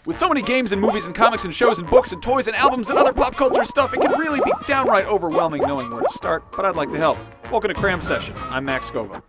With so many games and movies and comics and shows and books and toys and albums and other pop culture stuff, it can really be downright overwhelming knowing where to start, but I'd like to help. Welcome to Cram Session. I'm Max Scova.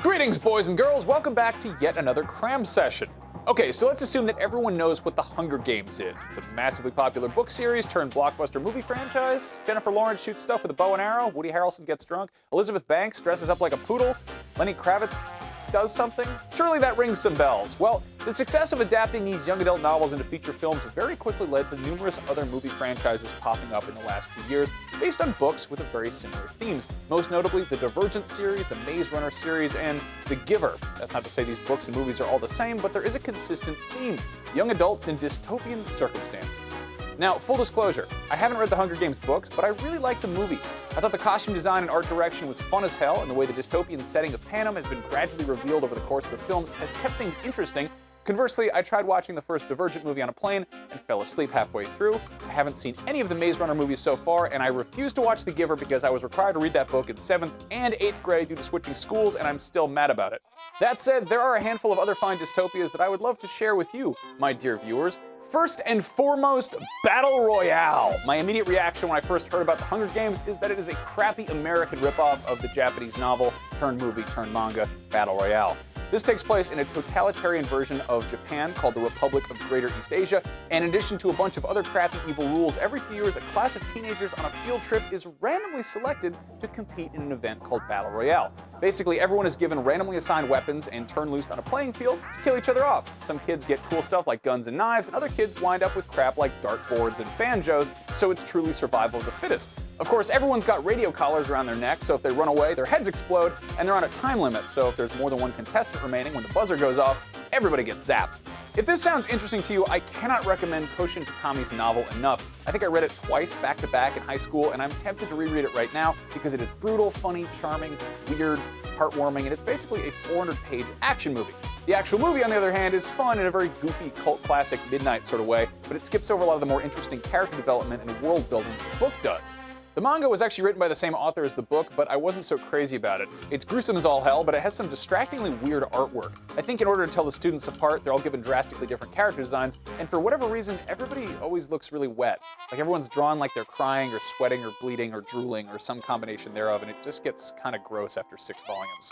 Greetings, boys and girls. Welcome back to yet another Cram Session. Okay, so let's assume that everyone knows what The Hunger Games is. It's a massively popular book series turned blockbuster movie franchise. Jennifer Lawrence shoots stuff with a bow and arrow. Woody Harrelson gets drunk. Elizabeth Banks dresses up like a poodle. Lenny Kravitz does something. Surely that rings some bells. Well, the success of adapting these young adult novels into feature films very quickly led to numerous other movie franchises popping up in the last few years based on books with very similar themes. Most notably, the Divergent series, the Maze Runner series, and The Giver. That's not to say these books and movies are all the same, but there is a consistent theme: young adults in dystopian circumstances. Now, full disclosure, I haven't read the Hunger Games books, but I really like the movies. I thought the costume design and art direction was fun as hell, and the way the dystopian setting of Panem has been gradually revealed over the course of the films has kept things interesting. Conversely, I tried watching the first Divergent movie on a plane and fell asleep halfway through. I haven't seen any of the Maze Runner movies so far, and I refused to watch The Giver because I was required to read that book in 7th and 8th grade due to switching schools, and I'm still mad about it. That said, there are a handful of other fine dystopias that I would love to share with you, my dear viewers. First and foremost, Battle Royale. My immediate reaction when I first heard about The Hunger Games is that it is a crappy American ripoff of the Japanese novel turned movie turned manga Battle Royale. This takes place in a totalitarian version of Japan called the Republic of Greater East Asia, and in addition to a bunch of other crappy evil rules, every few years a class of teenagers on a field trip is randomly selected to compete in an event called Battle Royale. Basically, everyone is given randomly assigned weapons and turned loose on a playing field to kill each other off. Some kids get cool stuff like guns and knives, and other kids wind up with crap like dartboards and banjos, so it's truly survival of the fittest. Of course, everyone's got radio collars around their necks, so if they run away, their heads explode, and they're on a time limit, so if there's more than one contestant remaining when the buzzer goes off, everybody gets zapped. If this sounds interesting to you, I cannot recommend Koushun Takami's novel enough. I think I read it twice back-to-back in high school, and I'm tempted to reread it right now because it is brutal, funny, charming, weird, heartwarming, and it's basically a 400-page action movie. The actual movie, on the other hand, is fun in a very goofy, cult classic midnight sort of way, but it skips over a lot of the more interesting character development and world building the book does. The manga was actually written by the same author as the book, but I wasn't so crazy about it. It's gruesome as all hell, but it has some distractingly weird artwork. I think in order to tell the students apart, they're all given drastically different character designs, and for whatever reason, everybody always looks really wet. Like everyone's drawn like they're crying or sweating or bleeding or drooling or some combination thereof, and it just gets kind of gross after 6 volumes.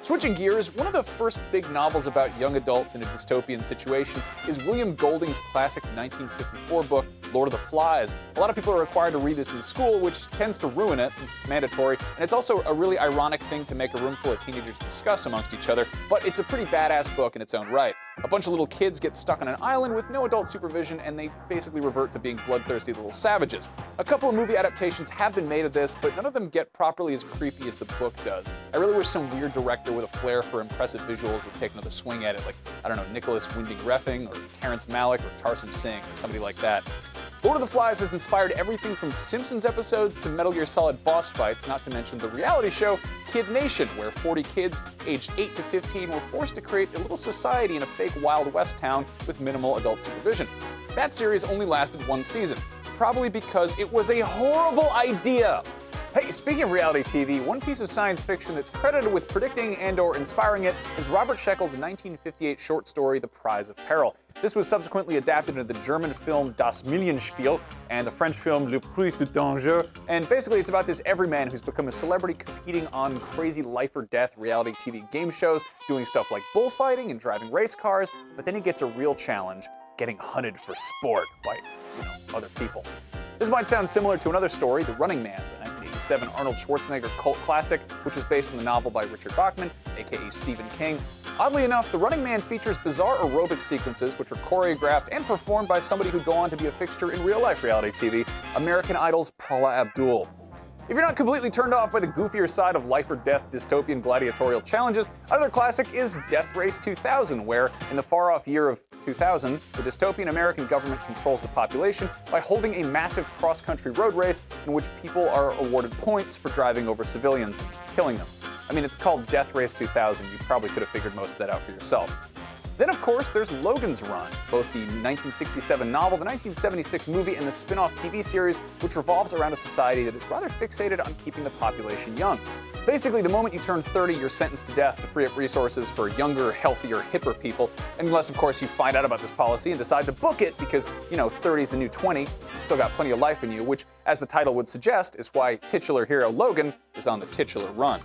Switching gears, one of the first big novels about young adults in a dystopian situation is William Golding's classic 1954 book, Lord of the Flies. A lot of people are required to read this in school, which tends to ruin it since it's mandatory, and it's also a really ironic thing to make a room full of teenagers discuss amongst each other, but it's a pretty badass book in its own right. A bunch of little kids get stuck on an island with no adult supervision, and they basically revert to being bloodthirsty little savages. A couple of movie adaptations have been made of this, but none of them get properly as creepy as the book does. I really wish some weird director with a flair for impressive visuals would take another swing at it, like, I don't know, Nicholas Winding Refn, or Terrence Malick, or Tarsem Singh, or somebody like that. Lord of the Flies has inspired everything from Simpsons episodes to Metal Gear Solid boss fights, not to mention the reality show Kid Nation, where 40 kids aged 8 to 15 were forced to create a little society in a fake Wild West town with minimal adult supervision. That series only lasted 1 season, probably because it was a horrible idea. Hey, speaking of reality TV, one piece of science fiction that's credited with predicting and/or inspiring it is Robert Sheckley's 1958 short story, The Prize of Peril. This was subsequently adapted into the German film Das Millienspiel and the French film Le Prix du Danger, and basically it's about this everyman who's become a celebrity competing on crazy life-or-death reality TV game shows, doing stuff like bullfighting and driving race cars, but then he gets a real challenge, getting hunted for sport by, other people. This might sound similar to another story, The Running Man, the 1987 Arnold Schwarzenegger cult classic, which is based on the novel by Richard Bachman, aka Stephen King. Oddly enough, The Running Man features bizarre aerobic sequences which are choreographed and performed by somebody who'd go on to be a fixture in real-life reality TV, American Idol's Paula Abdul. If you're not completely turned off by the goofier side of life-or-death dystopian gladiatorial challenges, another classic is Death Race 2000, where, in the far-off year of 2000, the dystopian American government controls the population by holding a massive cross-country road race in which people are awarded points for driving over civilians, killing them. I mean, it's called Death Race 2000. You probably could have figured most of that out for yourself. Then, of course, there's Logan's run, both the 1967 novel, the 1976 movie, and the spin-off TV series, which revolves around a society that is rather fixated on keeping the population young. Basically, the moment you turn 30, you're sentenced to death to free up resources for younger, healthier, hipper people, unless, of course, you find out about this policy and decide to book it because, 30 is the new 20, you've still got plenty of life in you, which, as the title would suggest, is why titular hero Logan is on the titular run.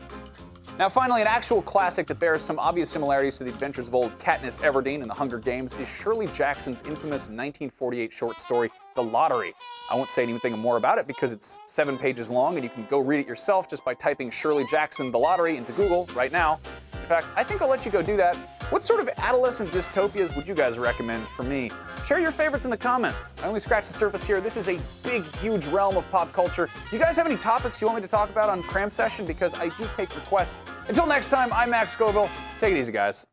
Now finally, an actual classic that bears some obvious similarities to the adventures of old Katniss Everdeen in The Hunger Games is Shirley Jackson's infamous 1948 short story, The Lottery. I won't say anything more about it because it's 7 pages long and you can go read it yourself just by typing Shirley Jackson The Lottery into Google right now. In fact, I think I'll let you go do that. What sort of adolescent dystopias would you guys recommend for me? Share your favorites in the comments. I only scratched the surface here. This is a big, huge realm of pop culture. Do you guys have any topics you want me to talk about on Cram Session? Because I do take requests. Until next time, I'm Max Scoville. Take it easy, guys.